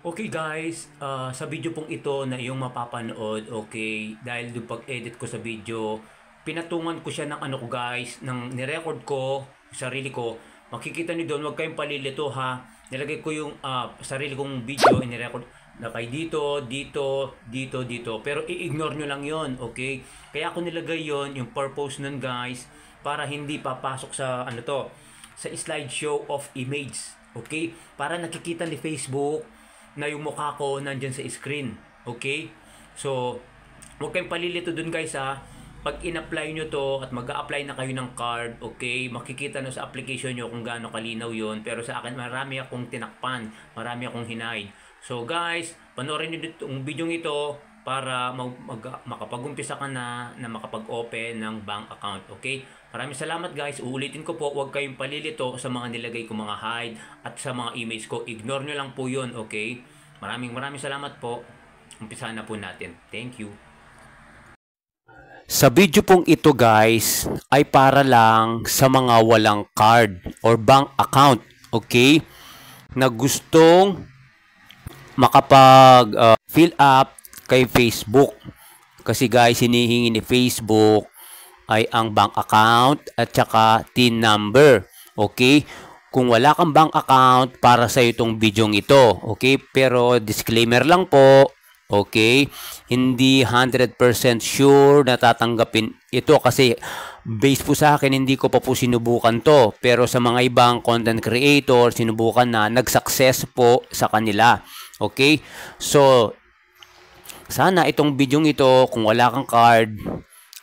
Okay guys, sa video pong ito na iyong mapapanood, okay, dahil doon pag-edit ko sa video, pinatungan ko siya ng ano ko guys, ng nirecord ko, sarili ko. Makikita niyo doon, huwag kayong palilito ha. Nilagay ko yung sarili kong video, inirecord na kay dito, dito, dito, dito. Pero i-ignore nyo lang yon, okay? Kaya ako nilagay yon, yung purpose nun guys, para hindi papasok sa ano to, sa slideshow of image, okay? Para nakikita ni Facebook na yung mukha ko nandyan sa screen. Okay? So, huwag kayong palilito dun guys ha. Pag in-apply nyo to at mag-a-apply na kayo ng card, okay, makikita na sa application nyo kung gaano kalinaw yon. Pero sa akin, marami akong tinakpan, marami akong hinide. So guys, panoorin nyo itong video ito para makapag-umpisa ka na makapag-open ng bank account. Okay? Maraming salamat guys. Uulitin ko po, huwag kayong palilito sa mga nilagay ko mga hide at sa mga emails ko. Ignore nyo lang po yun. Okay? Maraming salamat po. Umpisahan na po natin. Thank you. Sa video pong ito guys, ay para lang sa mga walang card or bank account. Okay? Na gustong makapag fill up kay Facebook. Kasi guys, hinihingi ni Facebook ay ang bank account at saka TIN number. Okay? Kung wala kang bank account, para sa itong video ito. Okay? Pero disclaimer lang po. Okay? Hindi 100% sure na tatanggapin ito kasi based po sa akin, hindi ko pa po sinubukan to. Pero sa mga ibang content creator, sinubukan na, nag-success po sa kanila. Okay? So, sana itong video ito, kung wala kang card,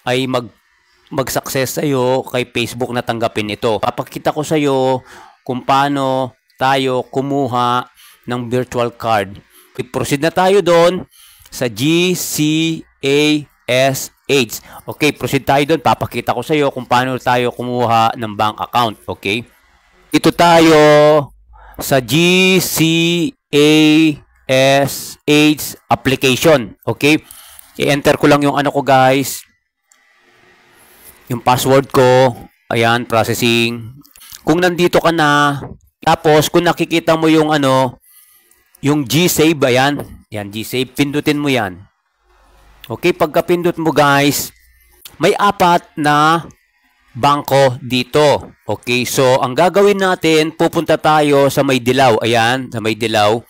ay mag-success sa'yo kay Facebook na tanggapin ito. Papakita ko sa'yo kung paano tayo kumuha ng virtual card. Proceed na tayo doon sa GCASH. Okay, proceed tayo doon. Papakita ko sa'yo kung paano tayo kumuha ng bank account. Okay? Ito tayo sa GCASH application. Okay? I-enter ko lang yung ano ko guys. Yung password ko. Ayan, processing. Kung nandito ka na, tapos kung nakikita mo yung ano, yung G-Save, ayan. Yan, G-Save. Pindutin mo yan. Okay, pagka pindut mo guys, may apat na bangko dito. Okay, so ang gagawin natin, pupunta tayo sa may dilaw. Ayan, sa may dilaw.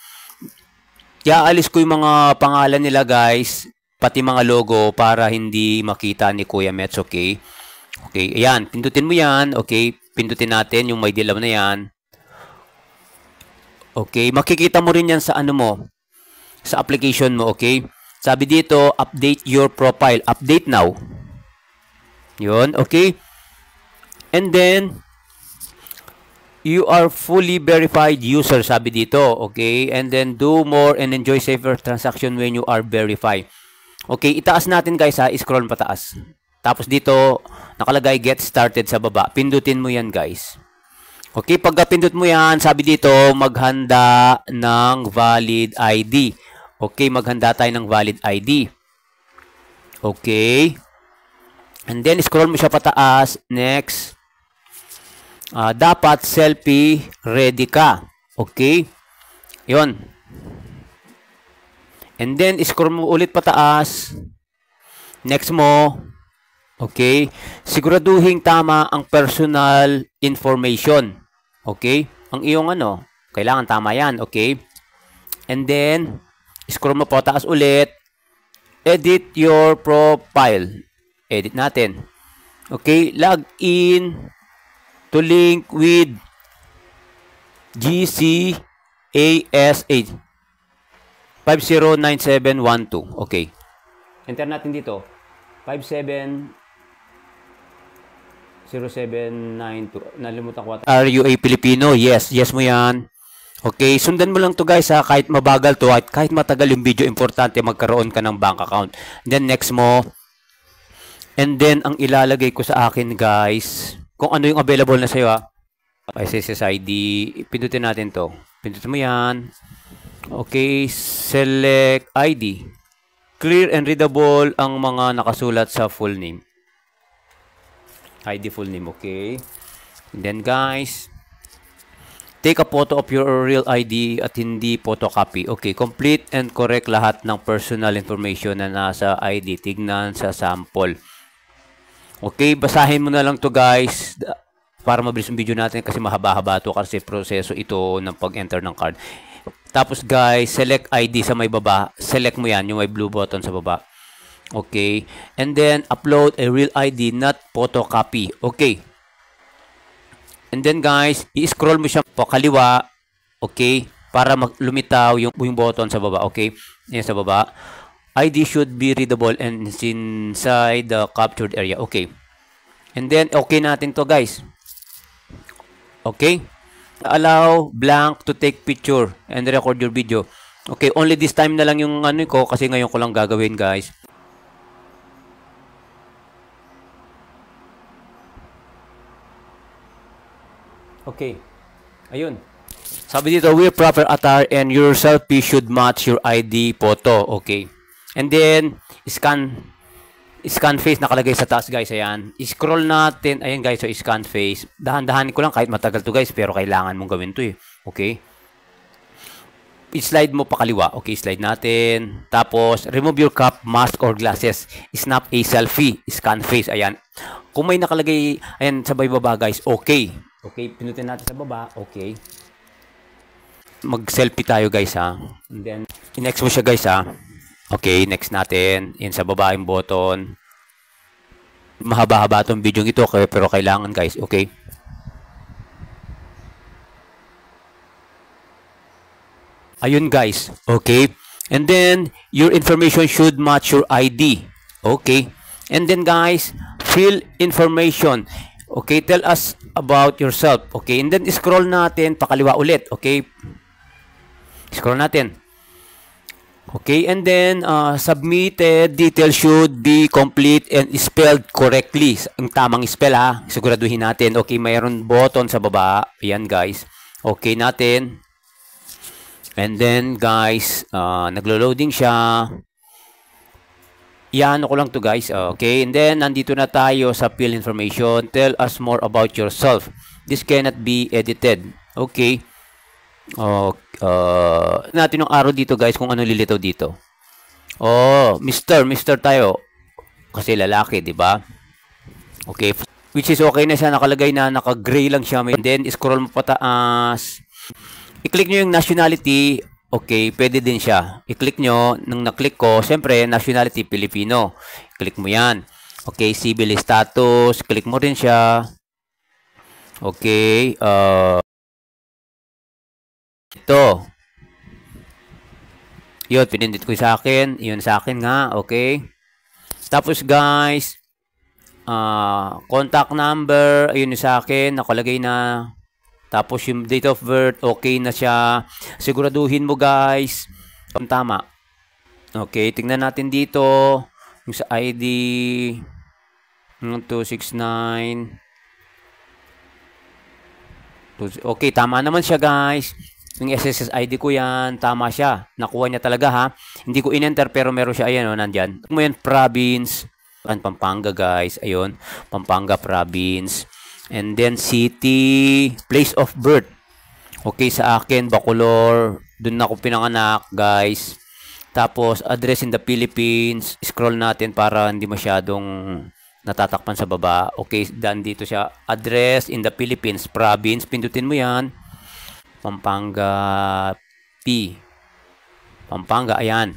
Iaalis ko yung mga pangalan nila guys, pati mga logo para hindi makita ni Kuya Mets, okay? Okay, ayan, pindutin mo yan, okay? Pindutin natin yung may dilaw na yan. Okay, makikita mo rin yan sa ano mo, sa application mo, okay? Sabi dito, update your profile. Update now. Yun, okay? And then, you are fully verified user, sabi dito, okay? And then, do more and enjoy safer transaction when you are verified. Okay, itaas natin guys ha, scroll pataas. Tapos dito, nakalagay get started sa baba. Pindutin mo yan guys. Okay, pagka pindut mo yan, sabi dito, maghanda ng valid ID. Okay, maghanda tayo ng valid ID. Okay. And then, scroll mo siya pataas. Next. Dapat selfie ready ka. Okay? Yun. And then, scroll mo ulit pataas. Next mo. Okay? Siguraduhin tama ang personal information. Okay? Ang iyong ano, kailangan tama yan. Okay? And then, scroll mo pataas ulit. Edit your profile. Edit natin. Okay? Log in to link with GCASH 509712. Okay. Enter natin dito. 570792. Nalimutan ko. Are you a Filipino? Yes. Yes mo yan. Okay. Sundan mo lang to guys ha. Kahit mabagal to. Kahit matagal yung video, importante magkaroon ka ng bank account. Then next mo. And then ang ilalagay ko sa akin guys, kung ano yung available na sa'yo ha. SSID, pindutin natin to. Pindutin mo yan. Okay, select ID. Clear and readable ang mga nakasulat sa full name. ID full name, okay. And then guys, Take a photo of your real ID at hindi photocopy. Okay, complete and correct lahat ng personal information na nasa ID. Tignan sa sample. Okay, basahin mo na lang to guys para mabilis ang video natin kasi mahaba-haba to kasi proseso ito ng pag-enter ng card. Tapos guys, select ID sa may baba. Select mo yan, yung may blue button sa baba. Okay, and then upload a real ID, not photocopy. Okay. And then guys, i-scroll mo siya po kaliwa, okay, para lumitaw yung button sa baba, okay? Yan sa baba. ID should be readable and inside the captured area, okay. And then, okay natin to guys. Okay? Allow blank to take picture and record your video. Okay, only this time na lang yung ano ko kasi ngayon ko lang gagawin guys. Okay. Ayun. Sabi dito, wear proper attire and your selfie should match your ID photo. Okay. And then, scan face nakalagay sa taas guys. Ayan. I-scroll natin. Ayan guys, so scan face. Dahan-dahan ko lang kahit matagal to guys, pero kailangan mong gawin to eh. Okay. I-slide mo pa kaliwa. Okay, slide natin. Tapos, remove your cap, mask, or glasses. Snap a selfie. Scan face. Ayan. Kung may nakalagay, ayan, sabay baba guys. Okay. Okay, pinutin natin sa baba. Okay. Mag-selfie tayo guys ha. And then, next mo siya guys ha. Okay, next natin. Yan sa baba yung button. Mahaba-haba itong video ito pero kailangan guys. Okay. Ayun guys. Okay. And then, your information should match your ID. Okay. And then guys, fill information. Okay, tell us about yourself. Okay, and then scroll natin pakaliwa ulit. Okay, scroll natin. Okay, and then submitted details should be complete and spelled correctly. Ang tamang spell ha, siguraduhin natin. Okay, mayroon button sa baba. Ayan guys. Okay natin. And then guys, naglo-loading siya. Yan ko lang to guys. Okay, and then nandito na tayo sa fill information. Tell us more about yourself. This cannot be edited. Okay. Natin yung arrow dito guys kung ano lilitaw dito. Oh, Mr. tayo. Kasi lalaki, di ba? Okay. Which is okay na siya, nakalagay na naka-gray lang siya. And then scroll mo pataas. I-click nyo yung nationality. Okay, pwede din siya. I-click nyo. Nung na-click ko, siyempre, nationality, Filipino. Click mo yan. Okay, civil status. Click mo rin siya. Okay. Ito. Yun, pinindit ko sa akin. Yun sa akin nga. Okay. Tapos, guys, contact number. Ayun sa akin. Nakalagay na. Tapos yung date of birth, okay na siya. Siguraduhin mo guys. Kung tama. Okay, tingnan natin dito. Yung sa ID. 269. Okay, tama naman siya guys. Yung SSS ID ko yan. Tama siya. Nakuha niya talaga ha. Hindi ko in-enter pero meron siya. Ayan o, nandyan. Tingnan mo yan, province. Pampanga guys. Ayun. Pampanga province. And then city, place of birth. Okay, sa akin, Bacolor. Doon ako pinanganak, guys. Tapos, address in the Philippines. Scroll natin para hindi masyadong natatakpan sa baba. Okay, dan dito siya. Address in the Philippines, province. Pindutin mo yan. Pampanga P. Pampanga, ayan.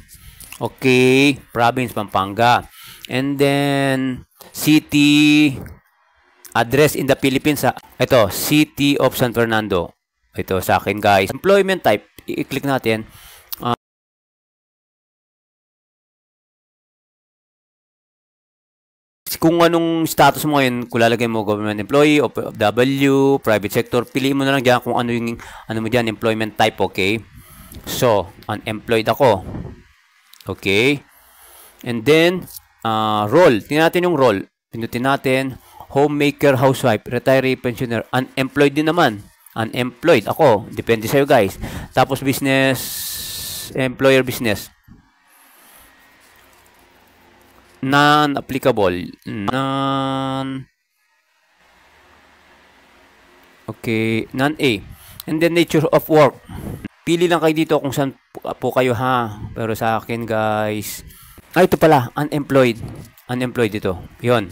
Okay, province, Pampanga. And then, city, address in the Philippines. Ito, City of San Fernando. Ito sa akin guys. Employment type. I-click natin. Kung anong status mo ngayon, kung lalagay mo government employee, OFW, private sector, piliin mo na lang dyan kung ano yung ano mo dyan, employment type, okay? So, unemployed ako. Okay? And then, role. Tingnan natin yung role. Pinutin natin. Homemaker, housewife, retiree, pensioner, unemployed din naman. Unemployed ako. Depende sa'yo guys. Tapos business, employer business. Non-applicable. Okay. Non-A. And then nature of work. Pili lang kayo dito kung saan po kayo ha. Pero sa akin guys, ito pala, unemployed. Unemployed ito. Yun.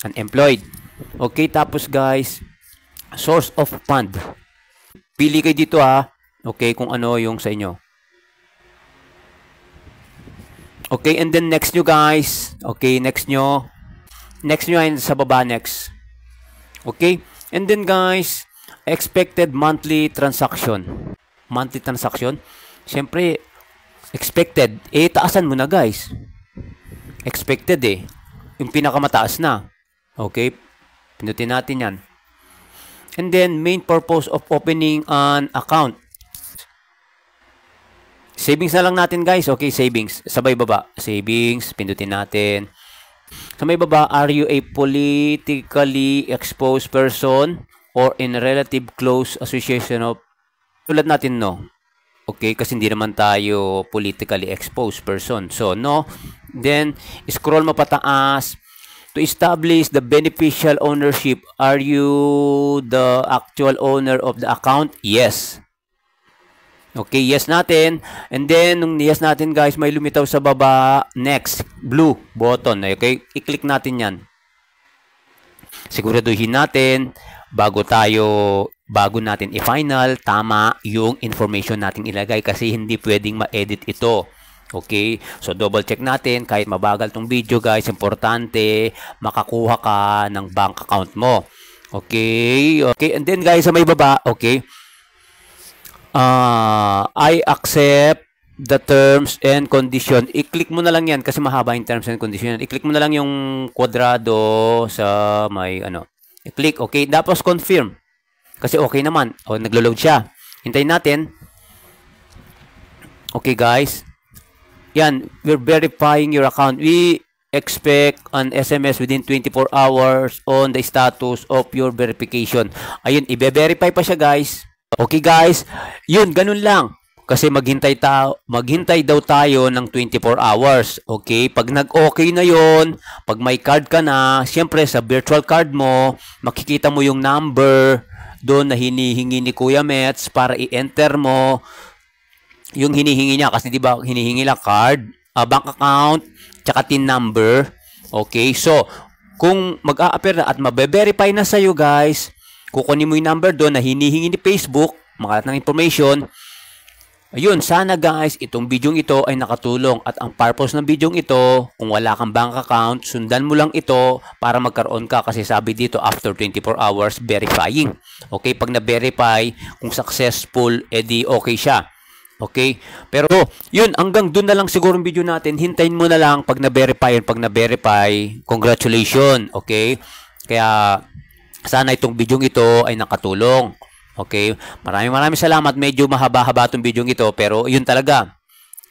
Unemployed. Okay, tapos guys, source of fund. Pili kayo dito ha. Okay, kung ano yung sa inyo. Okay, and then next nyo guys. Okay, next nyo. Next nyo ay sa baba next. Okay, and then guys, expected monthly transaction. Monthly transaction. Siyempre, expected. Taasan mo na guys. Expected yung pinakamataas na. Okay, pinutin natin yan. And then, main purpose of opening an account. Savings na lang natin guys. Okay, savings. Sabay baba. Savings. Pindutin natin. Sa may baba, are you a politically exposed person or in relative close association of... Tulad natin no. Okay, kasi hindi naman tayo politically exposed person. So, no. Then, scroll mo pataas. To establish the beneficial ownership, are you the actual owner of the account? Yes. Okay, yes natin. And then, nung yes natin guys, may lumitaw sa baba. Next, blue button. Okay, i-click natin yan. Siguraduhin natin, bago natin i-final, tama yung information natin ilagay kasi hindi pwedeng ma-edit ito. Okay, so double check natin. Kahit mabagal tong video guys, importante, makakuha ka ng bank account mo. Okay, okay. And then guys, sa may baba, okay, I accept the terms and condition. I-click mo na lang yan kasi mahaba yung terms and condition. I-click mo na lang yung kwadrado sa may ano. I-click, okay. Tapos confirm. Kasi okay naman. O, naglo-load siya. Hintayin natin. Okay guys. Yan, we're verifying your account. We expect an SMS within 24 hours on the status of your verification. Ayun, i-verify pa siya guys. Okay guys, yun, ganun lang. Kasi maghintay daw tayo ng 24 hours. Okay, pag nag-okay na yun, pag may card ka na, siyempre sa virtual card mo, makikita mo yung number doon na hinihingi ni Kuya Mets para i-enter mo yung hinihingi niya. Kasi diba, hinihingi lang card, bank account, tsaka TIN number. Okay, so, kung mag-a-appear na at mabe-verify na sa'yo guys, kukunin mo yung number doon na hinihingi ni Facebook, makalat ng information. Ayun, sana guys, itong video ito ay nakatulong. At ang purpose ng video ito, kung wala kang bank account, sundan mo lang ito para magkaroon ka. Kasi sabi dito, after 24 hours, verifying. Okay, pag na-verify, kung successful, edi okay siya. Okay, pero yun, hanggang doon na lang siguro yung video natin. Hintayin mo na lang pag na-verify. Pag na-verify, congratulations. Okay, kaya sana itong video ito ay nakatulong. Okay? Maraming salamat. Medyo mahaba-haba itong video ito. Pero yun talaga.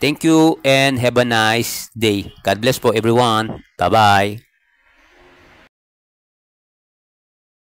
Thank you and have a nice day. God bless po everyone. Bye-bye.